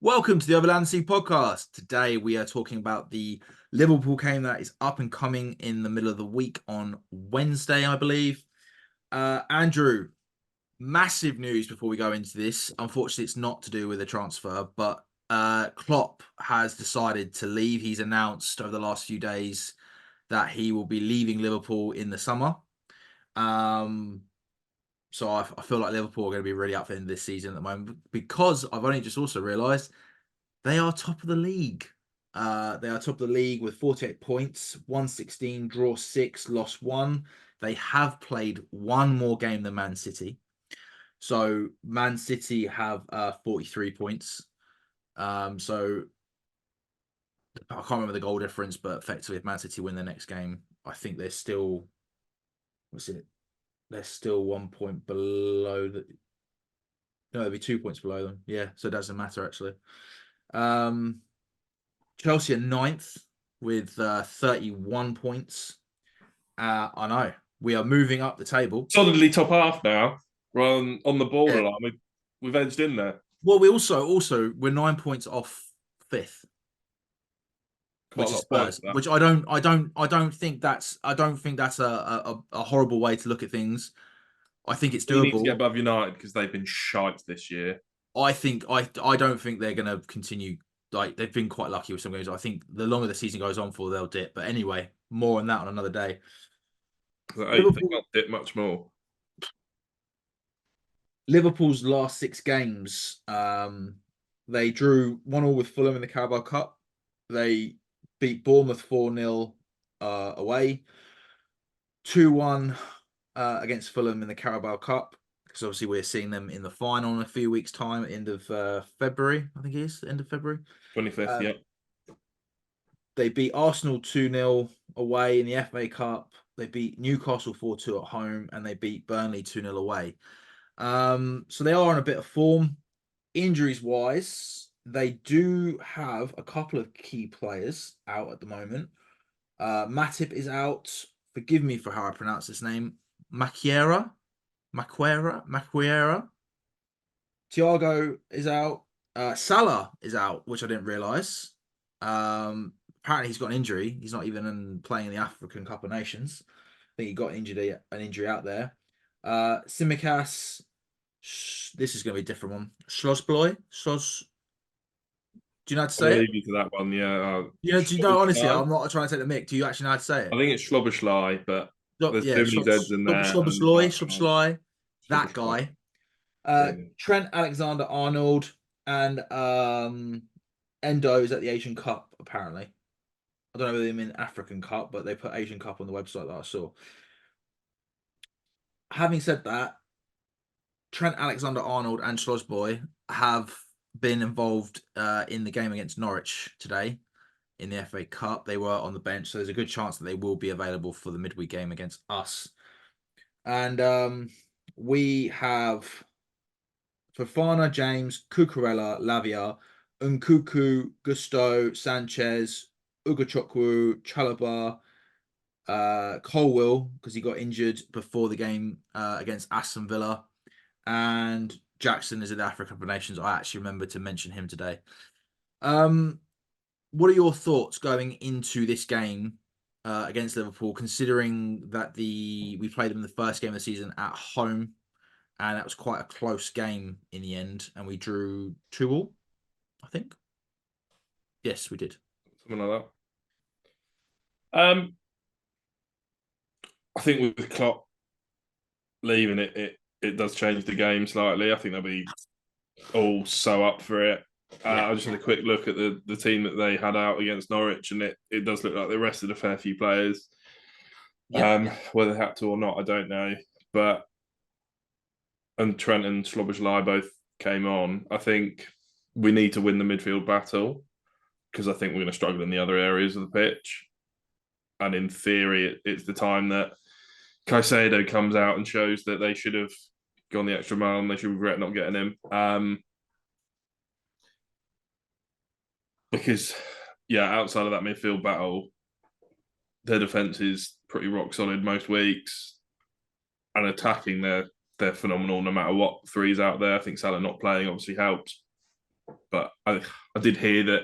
Welcome to the Overland Sea podcast. Today we are talking about the Liverpool game that is up and coming in the middle of the week on Wednesday, I believe. Andrew, massive news before we go into this. Unfortunately, it's not to do with a transfer, but Klopp has decided to leave. He's announced over the last few days that he will be leaving Liverpool in the summer. So I feel like Liverpool are going to be really up for this season at the moment because I've only just also realised they are top of the league. They are top of the league with 48 points, 116, draw 6, lost 1. They have played one more game than Man City. So Man City have 43 points. So I can't remember the goal difference, but effectively if Man City win their next game, I think they're still, what's it? They're still 1 point below the. No, they'll be 2 points below them. Yeah, so it doesn't matter actually. Chelsea are ninth with 31 points. I know we are moving up the table. Solidly top half now. We're on the Yeah. borderline. We've edged in there. Well, we also we're 9 points off fifth, Quite which a is lot of points Spurs. for that. Which I don't think that's a horrible way to look at things. I think it's We need to get doable. above United because they've been shite this year. I don't think they're going to continue. Like they've been quite lucky with some games. I think the longer the season goes on for, they'll dip. But anyway, more on that on another day. I don't think Liverpool they'll dip much more. Liverpool's last 6 games, they drew 1-1 with Fulham in the Carabao Cup. They beat Bournemouth 4-0 away, 2-1 against Fulham in the Carabao Cup. Because obviously we're seeing them in the final in a few weeks' time, at the end of February, I think it is, end of February. 25th, Uh, yeah. they beat Arsenal 2-0 away in the FA Cup. They beat Newcastle 4-2 at home, and they beat Burnley 2-0 away. So they are in a bit of form. Injuries wise, they do have a couple of key players out at the moment. Matip is out. Forgive me for how I pronounce his name. Maquera. Thiago is out. Salah is out, which I didn't realise. Apparently he's got an injury. He's not even playing in the African Cup of Nations. I think he got an injury out there. Simicas, this is going to be a different one. Schlossbloy. Do you know how to I'll say it? leave you to that one, yeah. Do you know, honestly, Schloboschlei. I'm not trying to take the mic. Do you actually know how to say I it? think it's Schloboschlei, but there's Yeah, too many Z's in there. And that, Schlossbloy, that Schloboschlei. guy. Yeah. Trent Alexander-Arnold and Endo is at the Asian Cup, apparently. I don't know whether they mean African Cup, but they put Asian Cup on the website that I saw. Having said that, Trent Alexander-Arnold and Schlossboy have been involved in the game against Norwich today in the FA Cup. They were on the bench, so there's a good chance that they will be available for the midweek game against us. And we have Fofana, James, Cucurella, Lavia, Nkuku, Gusto, Sanchez, Ugachukwu, Chalobah, Colwill, because he got injured before the game against Aston Villa, and Jackson is in the African Cup of Nations. I actually remember to mention him today. What are your thoughts going into this game against Liverpool, considering that we played them in the first game of the season at home, and that was quite a close game in the end, and we drew 2-2, I think. Yes, we did. Something like that. I think with Klopp leaving it does change the game slightly. I think they'll be all so up for it. Yeah. I just had a quick look at the team that they had out against Norwich, and it does look like they rested a fair few players. Yeah. Whether they had to or not, I don't know. But and Trent and Szoboszlai both came on. I think we need to win the midfield battle because I think we're going to struggle in the other areas of the pitch. And in theory, it's the time that Caicedo comes out and shows that they should have gone the extra mile and they should regret not getting him. Because, yeah, outside of that midfield battle, their defence is pretty rock solid most weeks. And attacking, they're phenomenal no matter what three's out there. I think Salah not playing obviously helps. but I did hear that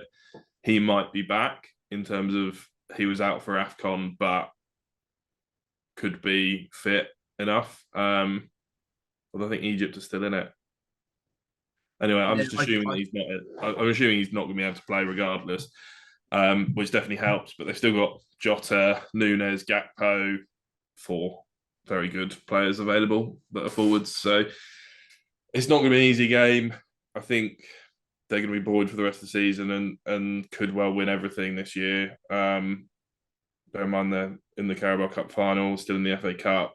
he might be back in terms of he was out for AFCON, but could be fit enough. Although I think Egypt is still in it. Anyway, I'm Yeah, just assuming that he's not. I'm assuming he's not going to be able to play regardless, which definitely helps. But they've still got Jota, Nunes, Gakpo, 4 very good players available that are forwards. So it's not going to be an easy game. I think they're going to be bored for the rest of the season and could well win everything this year. Bear in mind they're in the Carabao Cup final, still in the FA Cup,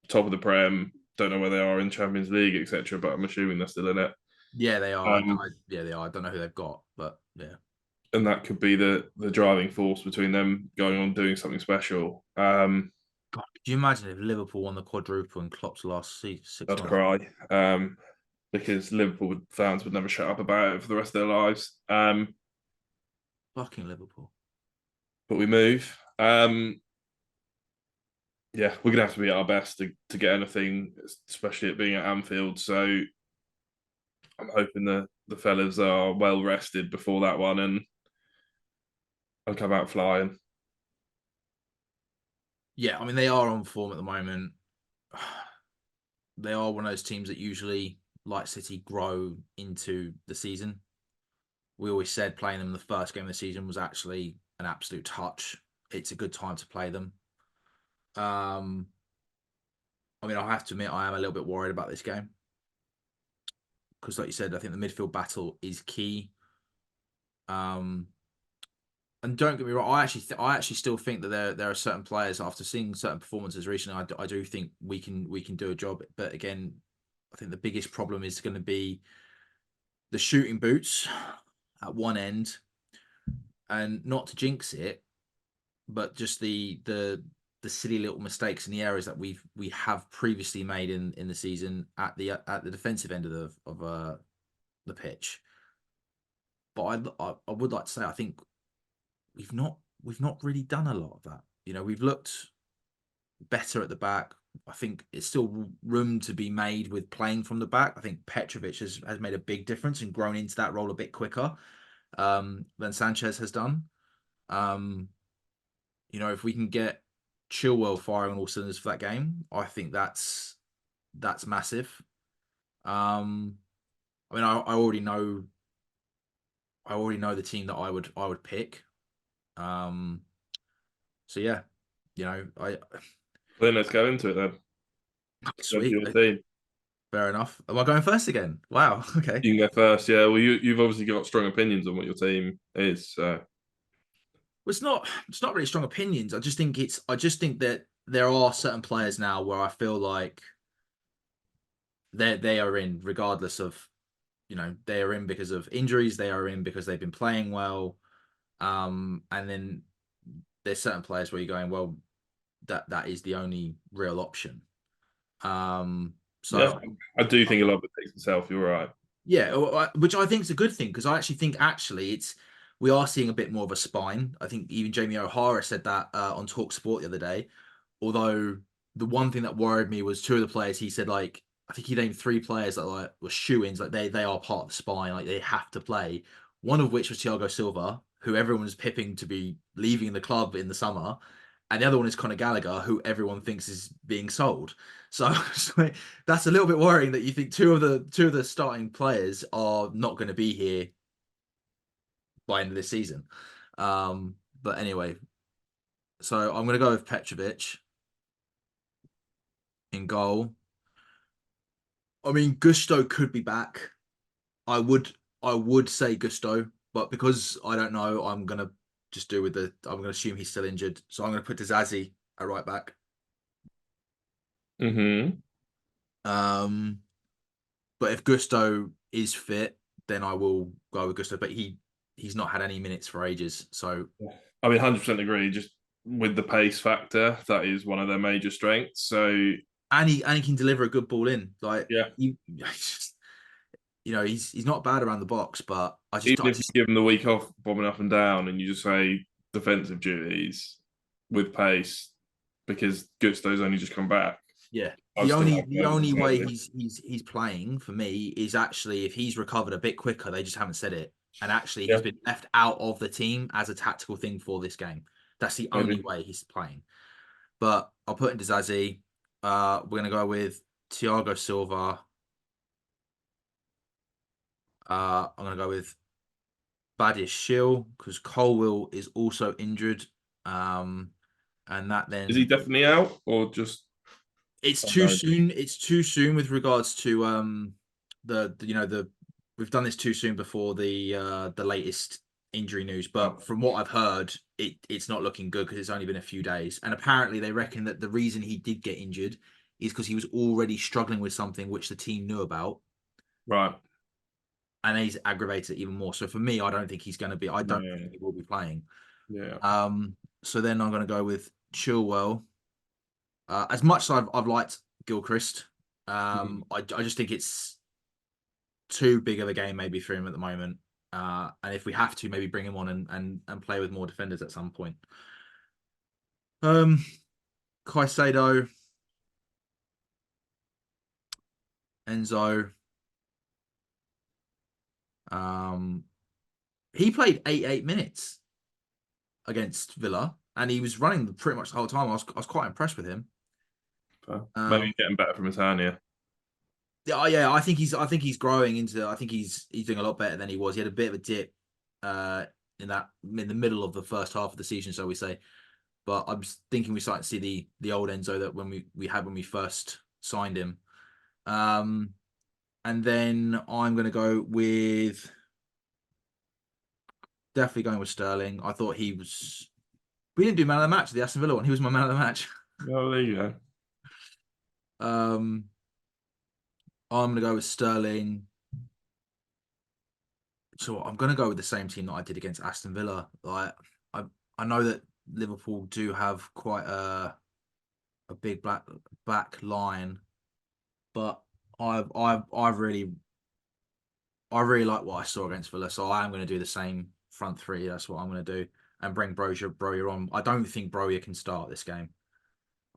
top of the Prem. Don't know where they are in Champions League, etc. But I'm assuming they're still in it. yeah, they are. Um, Yeah, they are. I don't know who they've got, but yeah. and that could be the driving force between them going on doing something special. God, could you imagine if Liverpool won the quadruple in Klopp's last 6 I'd months? cry because Liverpool fans would never shut up about it for the rest of their lives. Fucking Liverpool. But we move. Yeah, we're gonna have to be at our best to get anything, especially it being at Anfield. So I'm hoping the fellas are well rested before that one and come out flying. Yeah, I mean they are on form at the moment. They are one of those teams that usually, like City, grow into the season. We always said playing them the first game of the season was actually an absolute touch. It's a good time to play them. Um, I mean, I have to admit, I am a little bit worried about this game because, like you said, I think the midfield battle is key. Um, and don't get me wrong, I actually still think that there are certain players after seeing certain performances recently. I do think we can do a job, but again, I think the biggest problem is going to be the shooting boots at one end, and not to jinx it, but just the silly little mistakes in the areas that we have previously made in the season at the defensive end of the pitch. But I would like to say I think we've not really done a lot of that. You know, we've looked better at the back. I think it's still room to be made with playing from the back. I think Petrovic has made a big difference and grown into that role a bit quicker than Sanchez has done. Um, you know, if we can get Chilwell firing on all cylinders for that game, I think that's massive. Um, I mean, I already know the team that I would pick. Um, so yeah, you know, I Then let's go into it then. Go to sweet, your team. fair enough. Am I going first again? Wow, okay. You can go first. Yeah. Well, you've obviously got strong opinions on what your team is. So Well, it's not really strong opinions. I just think that there are certain players now where I feel like they are in regardless of, you know, they are in because of injuries, they are in because they've been playing well. And then there's certain players where you're going, well, that is the only real option. Um, yeah, so I do think a lot of it takes itself. You're right. yeah, which I think is a good thing because I actually think it's we are seeing a bit more of a spine. I think even Jamie O'Hara said that on Talk Sport the other day. Although the one thing that worried me was two of the players. He said like I think he named 3 players that like were shoe-ins, like they are part of the spine, like they have to play. One of which was Thiago Silva, who everyone is pipping to be leaving the club in the summer, and the other one is Conor Gallagher, who everyone thinks is being sold. So, so that's a little bit worrying that you think two of the starting players are not going to be here by end of this season. But anyway, so I'm going to go with Petrovic in goal. I mean, Gusto could be back. I would I would say Gusto, but because I don't know, I'm gonna just do with the. I'm gonna assume he's still injured, so I'm gonna put Dizazi at right back. Mm-hmm. Um, but if Gusto is fit, then I will go with Gusto. But he's not had any minutes for ages, so I mean, 100% agree. Just with the pace factor, that is one of their major strengths. So and he can deliver a good ball in. Like yeah, you know, he's not bad around the box, but even I if you just give them the week off bombing up and down, and you just say defensive duties with pace, because Gusto's only just come back. yeah. I the still only have the Werner only way slightly. he's playing for me is actually if he's recovered a bit quicker. They just haven't said it, and actually Yeah, he's been left out of the team as a tactical thing for this game. That's the only maybe. way he's playing. But I'll put into Zazie. We're gonna go with Thiago Silva. I'm gonna go with Badish Shill because Colwill is also injured. And that Is he then definitely out or just it's too unknown? soon. It's too soon with regards to the we've done this too soon before the latest injury news. But Oh, from what I've heard, it's not looking good because it's only been a few days. And apparently they reckon that the reason he did get injured is because he was already struggling with something which the team knew about, right. and he's aggravated it even more. So for me, I don't think he's going to be. I don't think Yeah. he will be playing. Yeah. So then I'm going to go with Chilwell. As much as I've liked Gilchrist, Mm. I just think it's too big of a game maybe for him at the moment. And if we have to, maybe bring him on and play with more defenders at some point. Um, Caicedo, Enzo. Um, he played 88 minutes against Villa, and he was running pretty much the whole time. I was quite impressed with him. Maybe Um, he's getting better from his hernia. yeah, I think he's growing into. I think he's doing a lot better than he was. He had a bit of a dip uh, in the middle of the first half of the season, so we say. But I'm thinking we're starting to see the old Enzo that when we had when we first signed him. Um, and then I'm going to go with definitely going with Sterling. I thought he was. We didn't do man of the match, the Aston Villa one. He was my man of the match. Oh, there you go. Um, I'm going to go with Sterling. So I'm going to go with the same team that I did against Aston Villa. Like I know that Liverpool do have quite a big back line, but I really like what I saw against Villa, so I am going to do the same front three. That's what I'm going to do, and bring Broja on. I don't think Broja can start this game.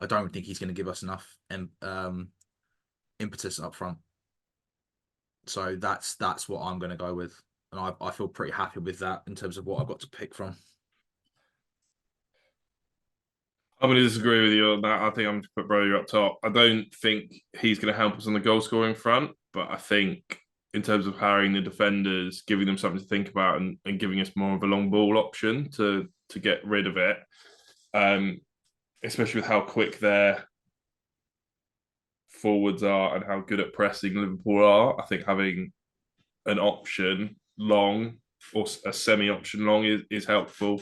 I don't think he's going to give us enough impetus up front. So that's what I'm going to go with, and I feel pretty happy with that in terms of what I've got to pick from. I'm going to disagree with you on that. I think I'm going to put Broja up top. I don't think he's going to help us on the goal scoring front, but I think in terms of harrying the defenders, giving them something to think about, and giving us more of a long ball option to get rid of it, um, especially with how quick their forwards are and how good at pressing Liverpool are. I think having an option long or a semi option long is helpful.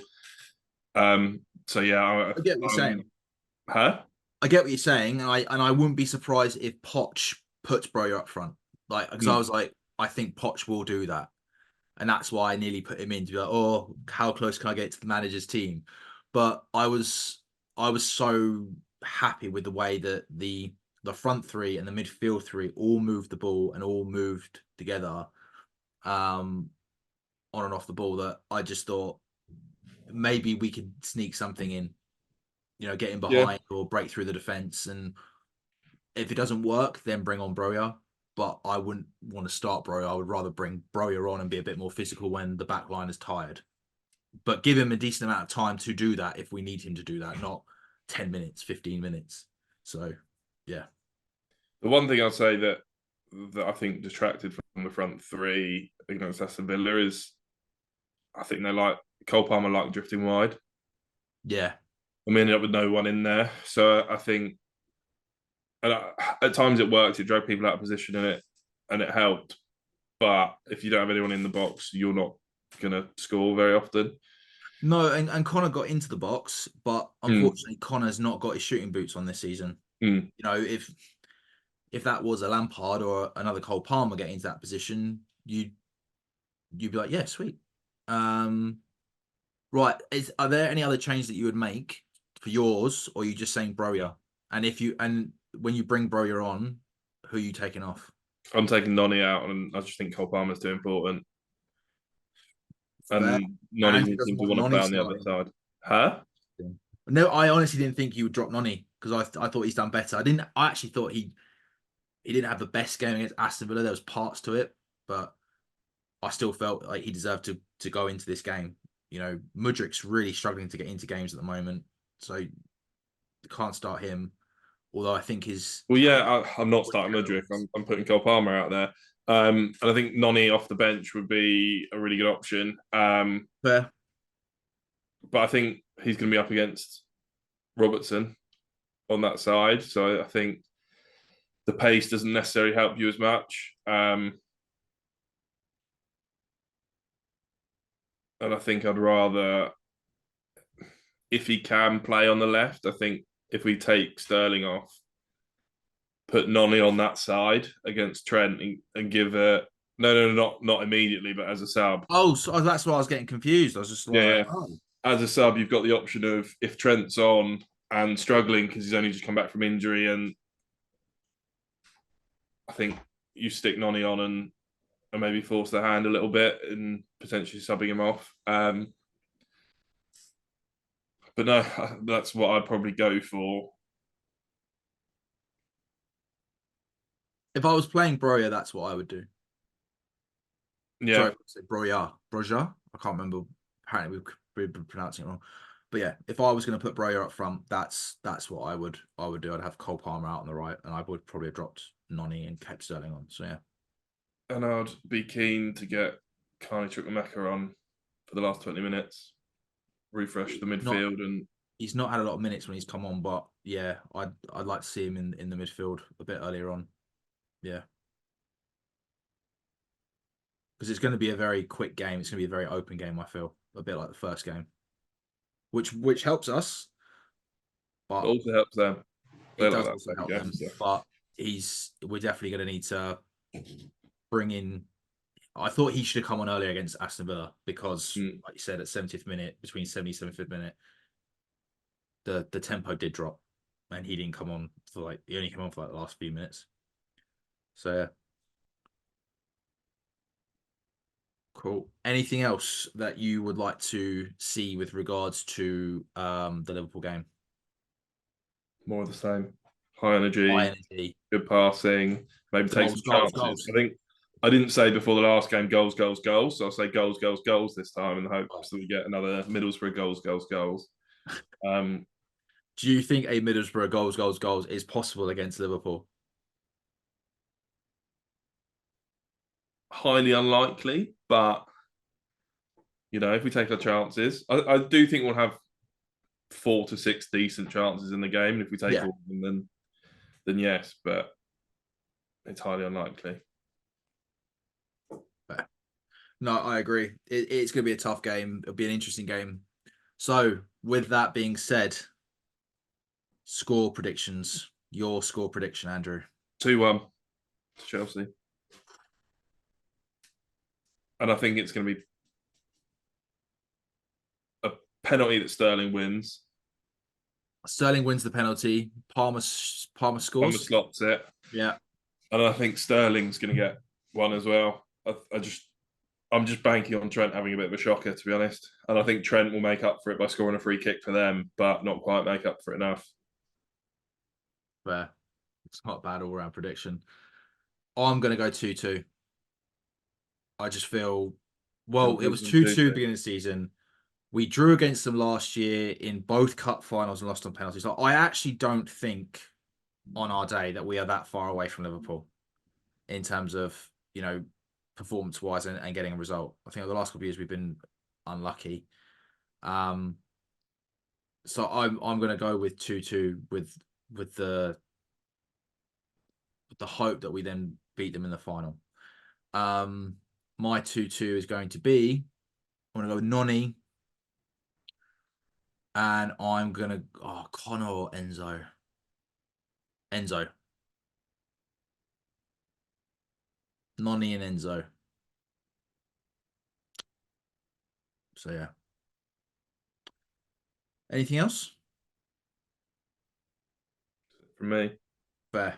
So yeah, I get what you're saying. huh? I get what you're saying, and I wouldn't be surprised if Poch puts Broja up front, like because I Mm. was like, I think Poch will do that, and that's why I nearly put him in to be like, oh, how close can I get to the manager's team? But I was so happy with the way that the front three and the midfield three all moved the ball and all moved together, um, on and off the ball that I just thought maybe we could sneak something in, get in Yeah. behind or break through the defense. And if it doesn't work, then bring on Broja. But I wouldn't want to start Broja. I would rather bring Broja on and be a bit more physical when the back line is tired. But give him a decent amount of time to do that if we need him to do that, not 10 minutes, 15 minutes. So, yeah. The one thing I'll say that I think detracted from the front three against Aston Villa is I think they like Cole Palmer like drifting wide. Yeah. And we ended up with no one in there. So I think and at times it worked. It drove people out of position and it helped. But if you don't have anyone in the box, you're not going to score very often. No, and Connor got into the box, but Mm. unfortunately, Connor's not got his shooting boots on this season. Mm. If that was a Lampard or another Cole Palmer getting into that position, you'd be like, yeah, sweet. Um, right. Are there any other changes that you would make for yours, or are you just saying Broja? And when you bring Broja on, who are you taking off? I'm taking Noni out, and I just think Cole Palmer's too important. Fair. And Noni And he didn't doesn't seem to want want to play Noni on the other starting. side. Huh? No, I honestly didn't think he would drop Noni because I thought he's done better. I actually thought he didn't have the best game against Aston Villa. There was parts to it, but I still felt like he deserved to go into this game. You know, Mudrik's really struggling to get into games at the moment, so you can't start him. Although I think his Well, yeah, I'm not starting Mudryk. I'm putting Cole Palmer out there. And I think Noni off the bench would be a really good option. fair. But I think he's going to be up against Robertson on that side. So I think the pace doesn't necessarily help you as much. And I think I'd rather, if he can play on the left, I think if we take Sterling off, put Noni on that side against Trent and give a not immediately, but as a sub. Oh, so that's why I was getting confused. I was just Yeah, like, yeah. As a sub, you've got the option of if Trent's on and struggling because he's only just come back from injury, and I think you stick Noni on and maybe force the hand a little bit and potentially subbing him off. But no, that's what I'd probably go for. if I was playing Broja, that's what I would do. Yeah, Sorry, Broja. I can't remember. Apparently, we've been pronouncing it wrong. But yeah, if I was going to put Broja up front, that's what I would do. I'd have Cole Palmer out on the right, and I would probably have dropped Noni and kept Sterling on. So yeah, and I'd be keen to get Carney Chukwuemeka on for the last 20 minutes, refresh the not midfield, and he's not had a lot of minutes when he's come on, but yeah, I'd like to see him in the midfield a bit earlier on. Yeah, because it's going to be a very quick game. It's going to be a very open game. I feel a bit like the first game, which helps us, but also helps them. They it like does that also type of help game. them. So. But we're definitely going to need to bring in. I thought he should have come on earlier against Aston Villa because, like you said, at 70th minute, between 70th and 75th minute, the tempo did drop, and he didn't come on for he only came on for the last few minutes. So yeah. Cool. Anything else that you would like to see with regards to the Liverpool game? More of the same. High energy, High energy, good passing, maybe take some goals, chances. I think I didn't say before the last game goals, goals, goals. So I'll say goals, goals, goals this time in the hopes that we get another Middlesbrough goals, goals, goals. Do you think a Middlesbrough goals is possible against Liverpool? Highly unlikely, but if we take our chances, I do think we'll have 4 to 6 decent chances in the game. And if we take all of them, then yes, but it's highly unlikely. No, I agree. It's going to be a tough game. It'll be an interesting game. So, with that being said, score predictions. Your score prediction, Andrew. 2-1 to Chelsea. And I think it's going to be a penalty that Sterling wins. Sterling wins the penalty. Palmer scores. Palmer slots it. Yeah. And I think Sterling's going to get one as well. I'm just banking on Trent having a bit of a shocker, to be honest. And I think Trent will make up for it by scoring a free kick for them, but not quite make up for it enough. Fair. It's not a bad all-round prediction. I'm going to go 2-2. I just feel, well, it was 2-2 beginning of the season. We drew against them last year in both cup finals and lost on penalties. So I actually don't think on our day that we are that far away from Liverpool in terms of, performance-wise and getting a result. I think over the last couple of years we've been unlucky. So I'm going to go with 2-2 with the hope that we then beat them in the final. My 2-2 is going to be, I'm going to go with Noni. And I'm going to, Connor or Enzo. Noni and Enzo. So, yeah. Anything else? From me. Fair.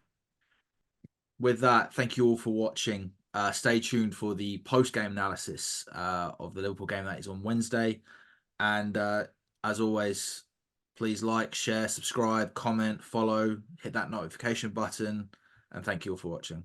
With that, thank you all for watching. Stay tuned for the post-game analysis of the Liverpool game that is on Wednesday. And as always, Please like, share, subscribe, comment, follow, hit that notification button, and thank you all for watching.